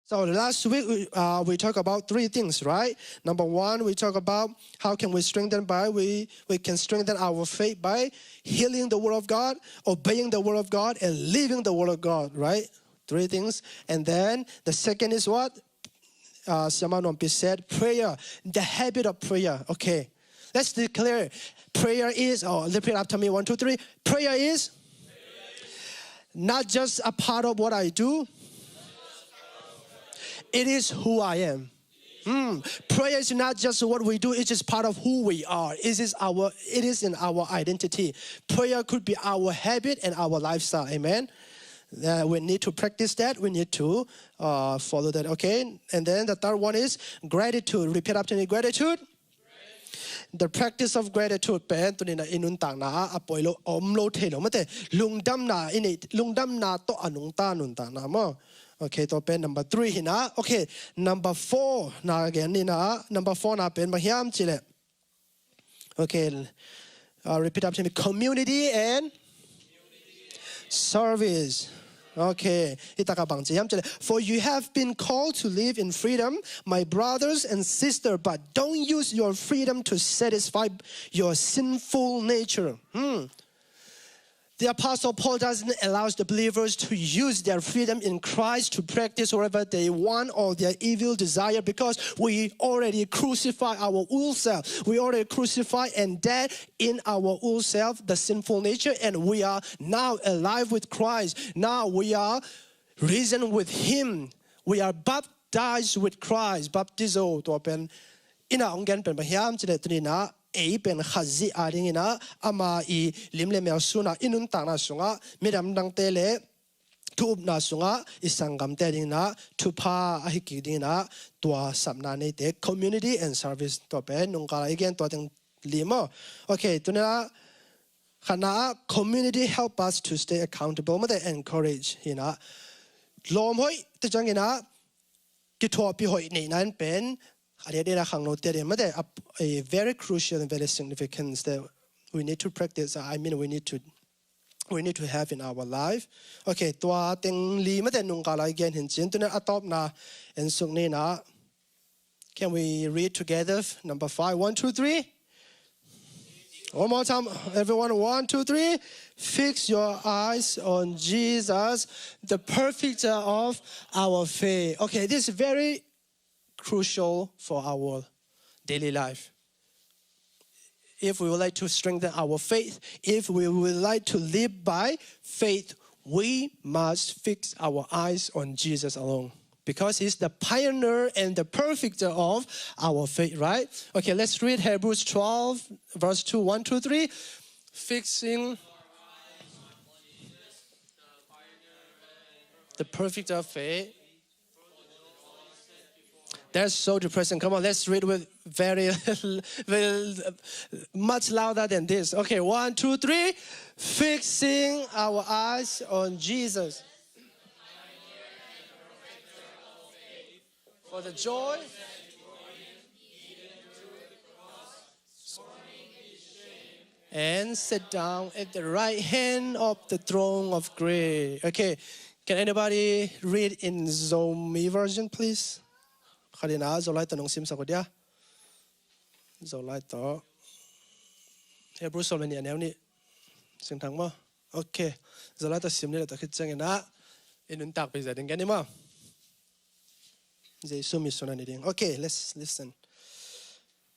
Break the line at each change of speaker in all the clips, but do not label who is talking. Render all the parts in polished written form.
So last week we talked about 3 things, right? Number 1, we talk about how can we strengthen we can strengthen our faith by hearing the Word of God, obeying the Word of God, and living the Word of God, right? 3 things. And then the second is what? Siamanompi said, prayer, the habit of prayer. Okay, let's declare prayer is, repeat after me, 1, 2, 3. Prayer is not just a part of what I do. It is who I am. Prayer is not just what we do, it's just part of who we are. It is in our identity. Prayer could be our habit and our lifestyle. Amen. We need to practice that. We need to follow that. Okay. And then the third one is gratitude. Repeat after me. Gratitude. The practice of gratitude pen to nina inuntang na apoilo omlo thelo mate lungdam na to anungta nunta na mo. Okay, to pen number 3 hina. Okay, number 4 na again nina. Number 4 na pen mahiam chile. Okay, repeat after me. Community and service. Okay, for you have been called to live in freedom, my brothers and sisters, but don't use your freedom to satisfy your sinful nature. The Apostle Paul doesn't allow the believers to use their freedom in Christ to practice whatever they want or their evil desire, because we already crucify our old self. We already crucify and dead in our old self, the sinful nature, and we are now alive with Christ. Now we are risen with Him. We are baptized with Christ. Baptizo to pen ina ongen pen bahiam chile trina. Ben khazi aringina ama I limle mersuna inuntana sunga miram dang tele tubna sunga isangam telina tupa ahikidina tua samnane te community and service to ben nungkala again to teng limo. Okay, tunela khana community help us to stay accountable mate encourage hina lom hoi te jangina kitho pi hoi nei nan pen a very crucial and very significant that we need to practice. I mean, we need to have in our life. Okay, tua teng li mate nung kala again hinchin tuna atop na en sungni na. Can we read together? Number 5, 1, 2, 3. One more time, everyone. 1, 2, 3. Fix your eyes on Jesus, the perfecter of our faith. Okay, this is very crucial for our daily life. If we would like to strengthen our faith, if we would like to live by faith, we must fix our eyes on Jesus alone, because He's the pioneer and the perfecter of our faith, right? Okay, let's read Hebrews 12, verse 2, 1, 2, 3. Fixing the perfecter of faith. That's so depressing. Come on, let's read with very much louder than this. Okay, 1, 2, 3. Fixing our eyes on Jesus. For the joy. And sit down at the right hand of the throne of grace. Okay, can anybody read in Zomi version, please? Karina, zolai to nong sim sakodia. Zolai to. Hebrew solveni anel ni. Sing thang mo. Okay. Zolai to sim ni to khit na. Inun tak pe zading gani mo. Jesu misona ni ding. Okay, let's listen.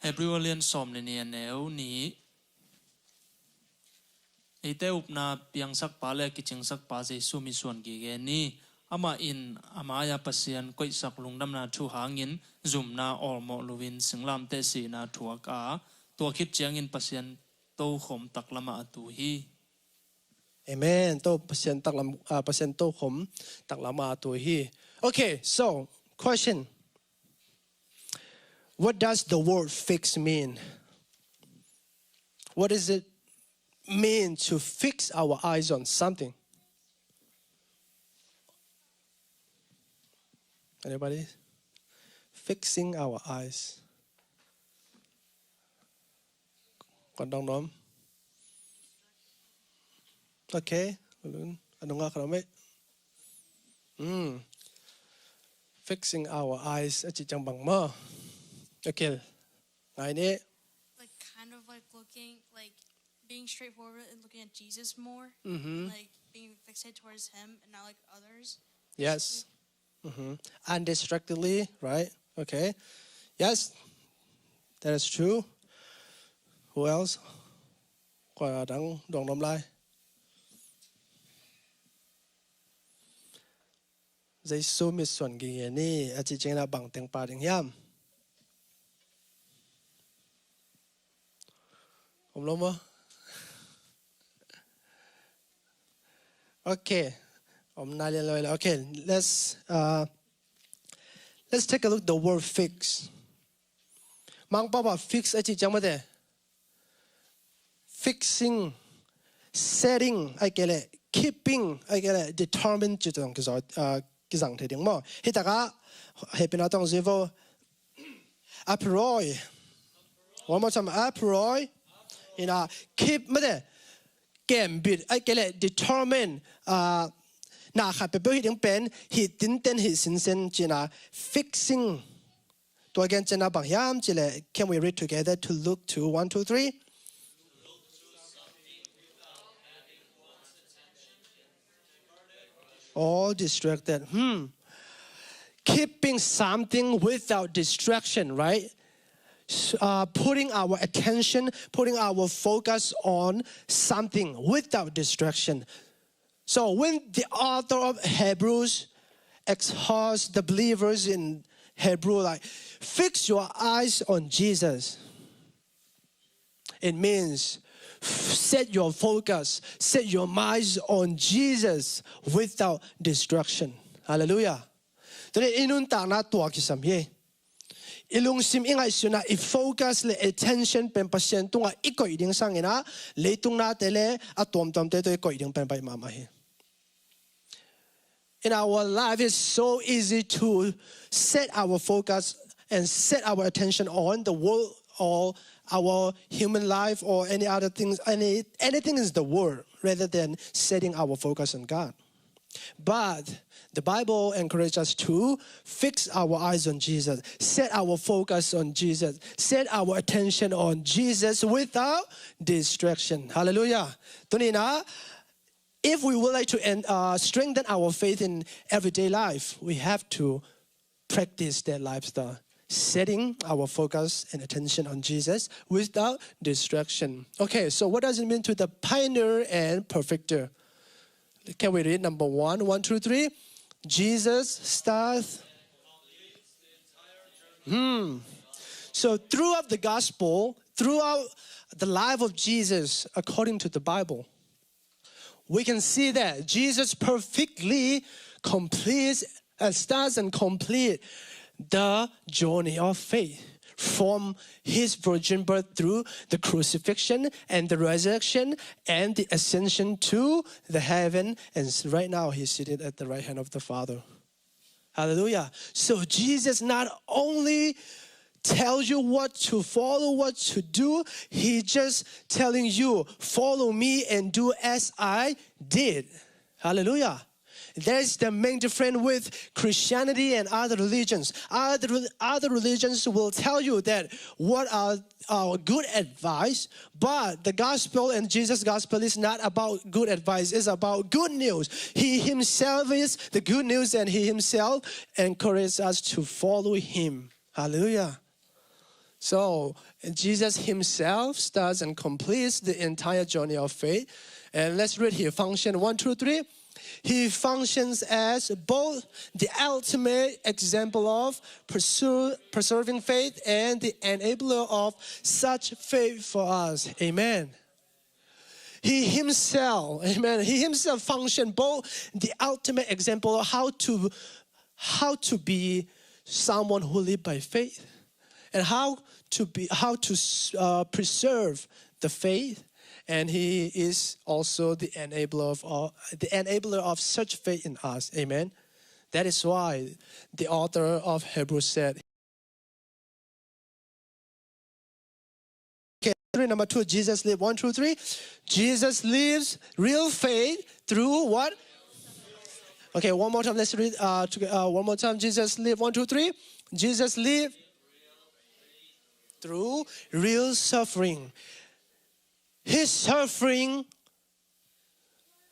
Hebrew lian som ni anel ni. Ite upna piang sak pa le kiching sak pa Jesu misuan gi ni. Ama in amaya pasian koi sak lungdam na thu hangin zum na ormo luwin singlam te si na thuaka to khit chiang in pasian to khom taklama atu hi.
Amen. To pasian to khom taklama atu hi. Okay, so question. What does the word fix mean? What does it mean to fix our eyes on something? Anybody? Fixing our eyes. Còn đông nom? Okay. Ano nga karami? fixing our eyes at chang bang mo. Okay. Ngai ni.
Like kind of like looking, like being straightforward and looking at Jesus more. Like being fixated towards him and not like others.
Yes. Undistractedly, right? Okay. Yes. That is true. Who else? Qua đắng đồng nom lai. Giấy số mi xuân ghi ni ở chỉ chính là bằng tiếng pa tiếng hiam. Không lắm mà. Okay. Okay, let's take a look at the word fix. Mang papa fix ở chỉ chẳng mà thế. Fixing, setting, I get it. Keeping, I get it. Determined chứ tông cái dạng thế tiếng mà. Hi ta cả, hi bên tông gì vô? Uproy. One more time, uproy. Keep mà thế. Gambit, I get it. Determined. Nà khát bê hi tiếng bên, hi tin tên hi xin xin chỉ là fixing. To again, chỉ là bằng hiam chỉ là. Can we read together to look to 1, 2, 3? All distracted. Keeping something without distraction, right? Putting our attention, putting our focus on something without distraction. So when the author of Hebrews exhorts the believers in Hebrew, like, fix your eyes on Jesus. It means set your focus, set your minds on Jesus without distraction. Hallelujah. Today, inun ta na tua kisam ye. Ilung sim ingai suna I focus le attention pen pasien tunga iko iding sangina leitung na tele atom tom te to iko iding pen pai mama he. In our life, it's so easy to set our focus and set our attention on the world or our human life or any other things, anything is the world, rather than setting our focus on God. But the Bible encourages us to fix our eyes on Jesus, set our focus on Jesus, set our attention on Jesus without distraction. Hallelujah. Tunina, if we would like to strengthen our faith in everyday life, we have to practice that lifestyle. Setting our focus and attention on Jesus without distraction. Okay, so what does it mean to the pioneer and perfecter? Can we read number 1, 1, 2, 3? Jesus starts. So throughout the gospel, throughout the life of Jesus, according to the Bible, we can see that Jesus perfectly completes and starts and completes the journey of faith from his virgin birth through the crucifixion and the resurrection and the ascension to the heaven, and right now he's seated at the right hand of the Father. Hallelujah. So Jesus not only tells you what to follow, what to do, he just telling you, follow me and do as I did. Hallelujah. That's the main difference with Christianity and other religions. Other religions will tell you that what are our good advice, but the gospel and Jesus' gospel is not about good advice, it's about good news. He himself is the good news, and he himself encourages us to follow him. Hallelujah. So Jesus himself starts and completes the entire journey of faith. And let's read here, function 1, 2, 3. He functions as both the ultimate example of preserving faith and the enabler of such faith for us. Amen. He himself, amen, he himself functions both the ultimate example of how to be someone who lives by faith, and how to preserve the faith. And he is also the enabler of such faith in us. Amen. That is why the author of Hebrews said, okay, number 2, Jesus lived. 1, 2, 3. Jesus lives real faith through what? Okay, one more time. Let's read one more time. Jesus lived. 1, 2, 3. Jesus lived through real suffering. His suffering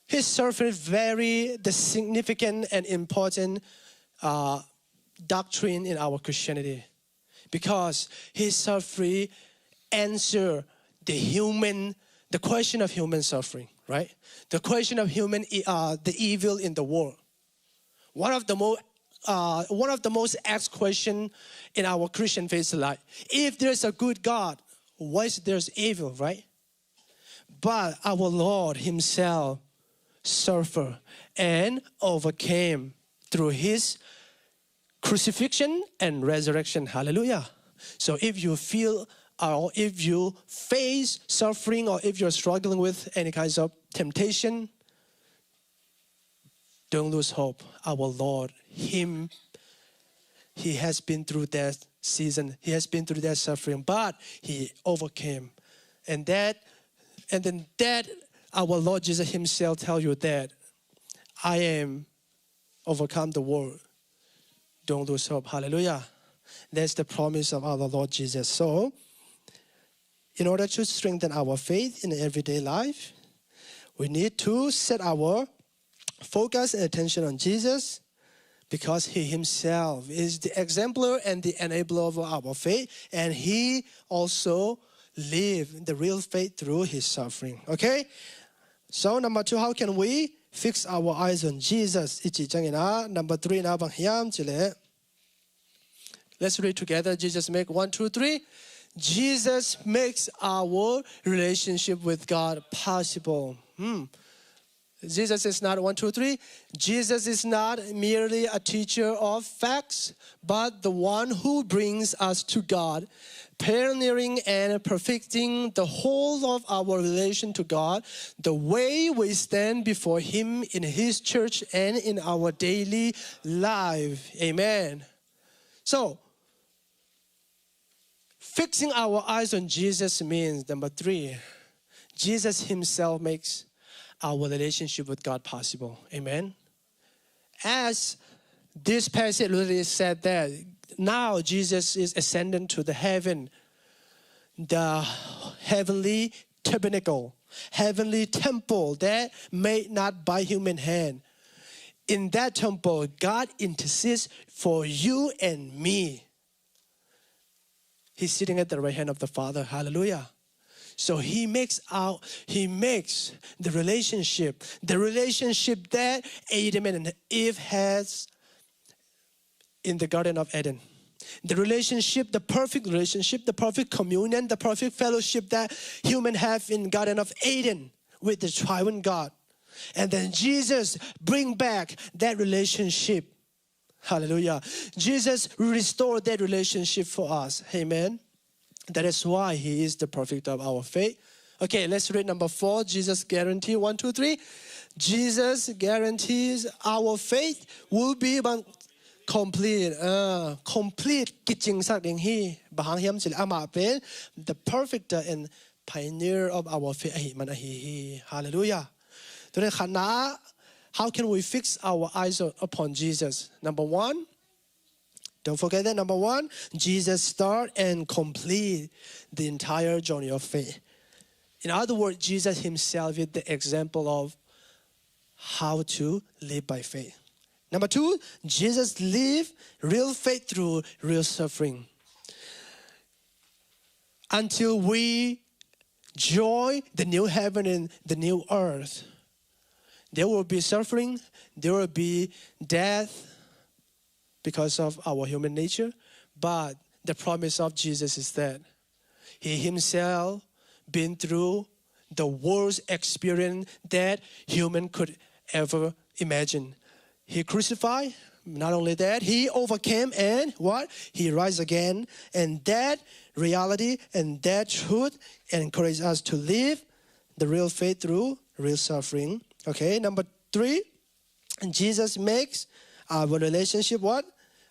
very the significant and important doctrine in our Christianity, because his suffering answer the question of human suffering, right? The question of the evil in the world. One of the most asked question in our Christian faith is like, if there's a good God, why is there's evil, right? But our Lord himself suffered and overcame through his crucifixion and resurrection. Hallelujah. So if you feel or if you face suffering, or if you're struggling with any kinds of temptation, don't lose hope. Our Lord, he has been through that season. He has been through that suffering, but he overcame. And then our Lord Jesus himself tell you that I am overcome the world. Don't lose hope. Hallelujah. That's the promise of our Lord Jesus. So, in order to strengthen our faith in everyday life, we need to set our focus and attention on Jesus, because he himself is the exemplar and the enabler of our faith, and he also lived the real faith through his suffering. Okay? So number 2, how can we fix our eyes on Jesus? Number 3 na bang hiam chile. Let's read together. Jesus make 1, 2, 3. Jesus makes our relationship with God possible. Jesus is not 1, 2, 3. Jesus is not merely a teacher of facts, but the one who brings us to God, pioneering and perfecting the whole of our relation to God, the way we stand before him in his church and in our daily life. Amen. So, fixing our eyes on Jesus means, number 3, Jesus himself makes our relationship with God possible. Amen. As this passage literally said that now Jesus is ascended to the heaven, the heavenly tabernacle, heavenly temple that made not by human hand. In that temple, God intercedes for you and me. He's sitting at the right hand of the Father. Hallelujah. So he makes the relationship that Adam and Eve has in the Garden of Eden. The relationship, the perfect relationship, the perfect communion, the perfect fellowship that humans have in Garden of Eden with the triune God. And then Jesus bring back that relationship. Hallelujah. Jesus restored that relationship for us. Amen. That is why he is the perfect of our faith. Okay, let's read number 4. Jesus guarantee 1, 2, 3. Jesus guarantees our faith will be complete. Complete kitching sak ding he. Bahang hiam sil ama pen the perfect and pioneer of our faith. Hallelujah. How can we fix our eyes upon Jesus? Number 1. Don't forget that. Number 1, Jesus start and complete the entire journey of faith. In other words, Jesus himself is the example of how to live by faith. Number 2, Jesus lived real faith through real suffering. Until we join the new heaven and the new earth, there will be suffering, there will be death, because of our human nature. But the promise of Jesus is that he himself been through the worst experience that human could ever imagine. He crucified, not only that, he overcame and what? He rise again. And that reality and that truth encourage us to live the real faith through real suffering. Okay, number 3, Jesus makes our relationship what?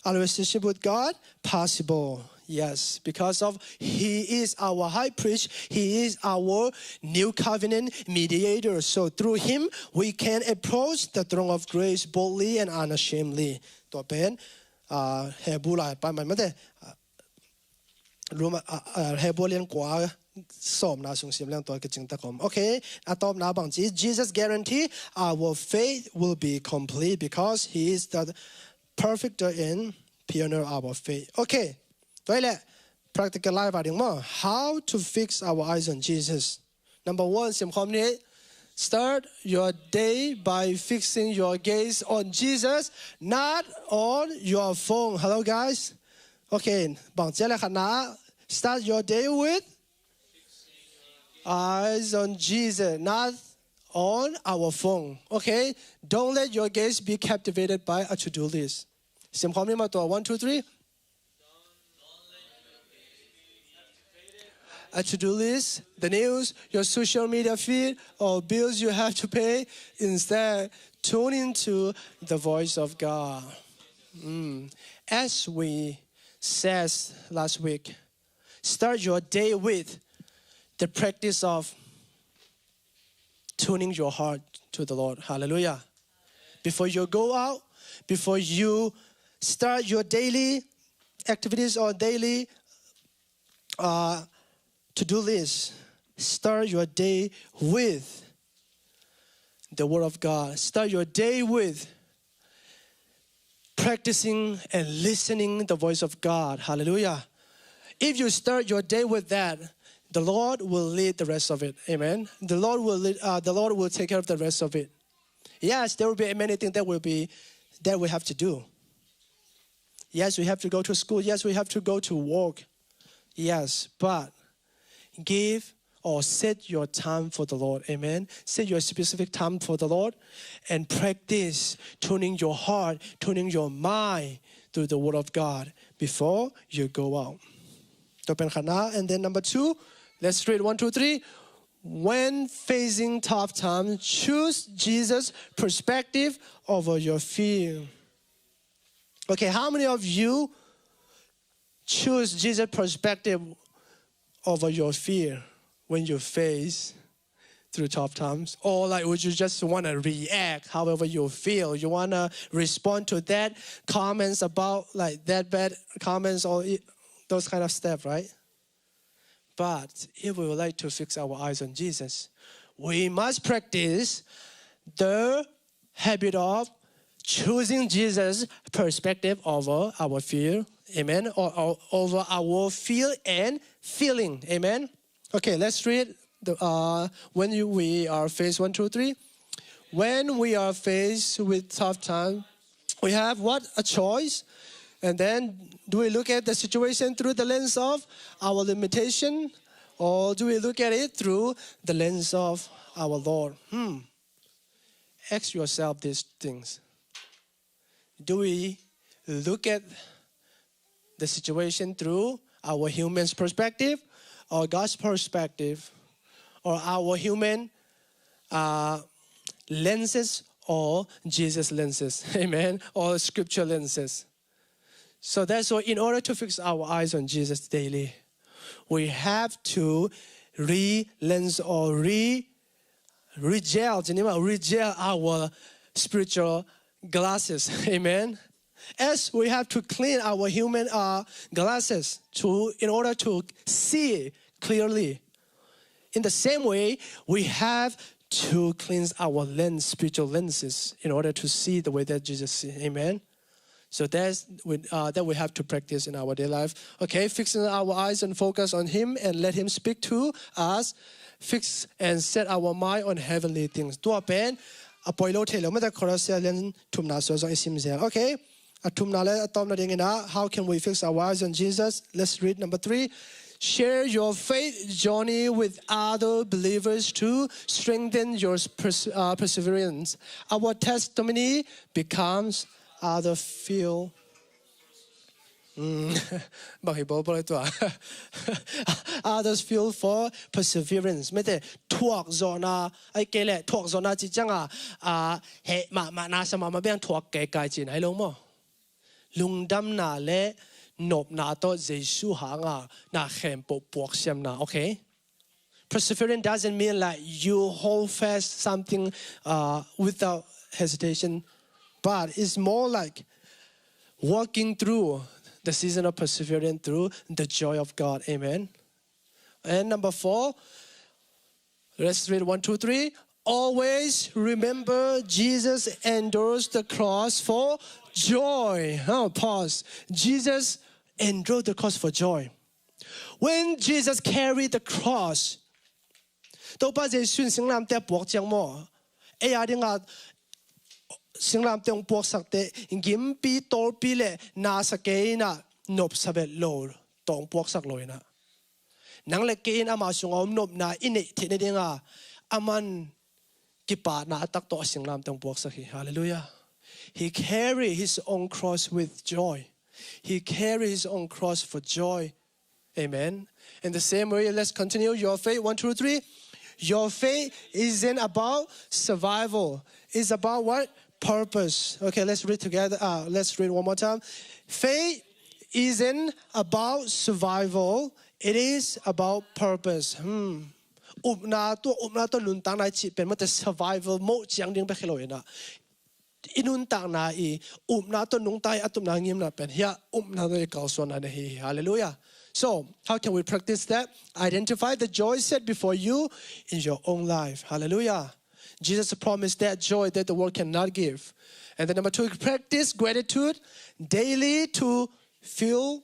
Our relationship with God possible. Yes, because of He is our high priest, He is our new covenant mediator. So through Him, we can approach the throne of grace boldly and unashamedly. ตัวเป็นเฮบูไลไปมันไม่ได้รู้มาเฮบูเลียนกว่าสมนาสงสิมเรื่องตัวกจึงตะคม Okay ตอบนาบางที Jesus guarantee our faith will be complete because He is the perfecter in pioneer of our faith. Okay ตัวนี้แหละ practical life อะไรมั้ง How to fix our eyes on Jesus. Number one สิ่งข้อนี้ Start your day by fixing your gaze on Jesus, not on your phone. Hello, guys. Okay, บางทีเลยค่ะนะ Start your day with eyes on Jesus, not on our phone. Okay, don't let your gaze be captivated by a to-do list. เสียงความนี้มาตัว 1, 2, 3. A to-do list, the news, your social media feed, or bills you have to pay. Instead, tune into the voice of God. As we said last week, start your day with the practice of tuning your heart to the Lord. Hallelujah. Before you go out, before you start your daily activities or daily to-do list, start your day with the Word of God. Start your day with practicing and listening the voice of God. Hallelujah. If you start your day with that, the Lord will lead the rest of it. Amen. The Lord will take care of the rest of it. Yes, there will be many things that we have to do. Yes, we have to go to school. Yes, we have to go to work. Yes, but give or set your time for the Lord. Amen. Set your specific time for the Lord and practice tuning your heart, tuning your mind through the Word of God before you go out. And then number 2, let's read 1, 2, 3. When facing tough times, choose Jesus' perspective over your fear. Okay, how many of you choose Jesus' perspective over your fear when you face through tough times? Or like would you just want to react however you feel? You want to respond to that comments about like that bad comments or those kind of stuff, right? But if we would like to fix our eyes on Jesus, we must practice the habit of choosing Jesus' perspective over our fear. Amen. Or over our feel and feeling. Amen. Okay, let's read we are faced 1, 2, 3. When we are faced with tough time, we have what? A choice. And then do we look at the situation through the lens of our limitation, or do we look at it through the lens of our Lord? Ask yourself these things. Do we look at the situation through our human's perspective or God's perspective, or our human lenses or Jesus lenses? Amen. Or scripture lenses. So that's why in order to fix our eyes on Jesus daily, we have to re-lens or re-gel our spiritual glasses. Amen. As we have to clean our human glasses in order to see clearly. In the same way, we have to cleanse our spiritual lenses in order to see the way that Jesus sees. Amen. So that we have to practice in our daily life. Okay, fixing our eyes and focus on Him and let Him speak to us. Fix and set our mind on heavenly things. Okay. How can we fix our eyes on Jesus? Let's read number 3. Share your faith journey with other believers to strengthen your perseverance. Our testimony becomes other feel. Others feel for perseverance. ไม่ได้ทวกโซนาไอ้เกล่ทวกโซนาจิจังเฮมานาสมามาเบียงทวกเกไกจินให้ลงมั้งลุงดำนาเละ nộp na to Giêsu hanga na khem po buộc xem na, okay? Perseverance doesn't mean like you hold fast something without hesitation, but it's more like walking through the season of perseverance through the joy of God. Amen. And number 4, let's read 1, 2, 3. Always remember Jesus endures the cross for joy. Oh, pause. Jesus endured the cross for joy. When Jesus carried the cross, đâu bao giờ xuyên sinh làm té buộc chẳng mò, ai ai đi ngã sinh làm té buộc sắc té, kiếm bi tổ bi lệ na sắc cái na nộp sắp lô tông buộc sắc lôi na, nang lệ cái na mà sung om nộp na in thế này đi ngã, aman kipa na atak to sinh làm té buộc sắc hi, hallelujah. He carried his own cross with joy. He carried his own cross for joy. Amen. In the same way, let's continue. Your faith, 1, 2, 3. Your faith isn't about survival. It's about what? Purpose. Okay, let's read together. Let's read one more time. Faith isn't about survival. It is about purpose. Na to luntang na chi pen mo te survival mo chiang ding pe khelo na. Inun tang na I na to nung tai atum na ngim na pen hia na to kal son na hi. Hallelujah. So, how can we practice that? Identify the joy set before you in your own life. Hallelujah. Jesus promised that joy that the world cannot give. And then number 2, practice gratitude daily to fuel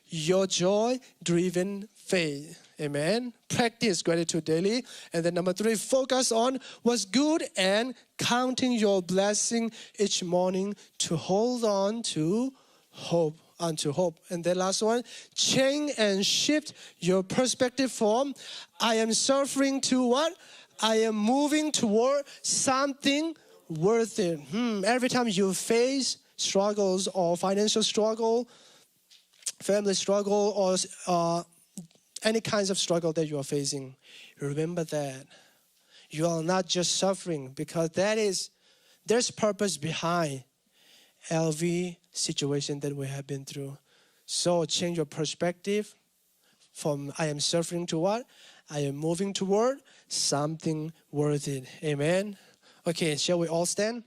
your joy-driven faith. Amen. Practice gratitude daily. And then number 3, focus on what's good and counting your blessing each morning to hold on to hope. Unto hope. And the last one, change and shift your perspective from I am suffering to what? I am moving toward something worth it. Every time you face struggles or financial struggle, family struggle, or any kinds of struggle that you are facing, remember that you are not just suffering, because there's purpose behind every situation that we have been through. So change your perspective from I am suffering to what? I am moving toward something worth it. Amen. Okay, shall we all stand?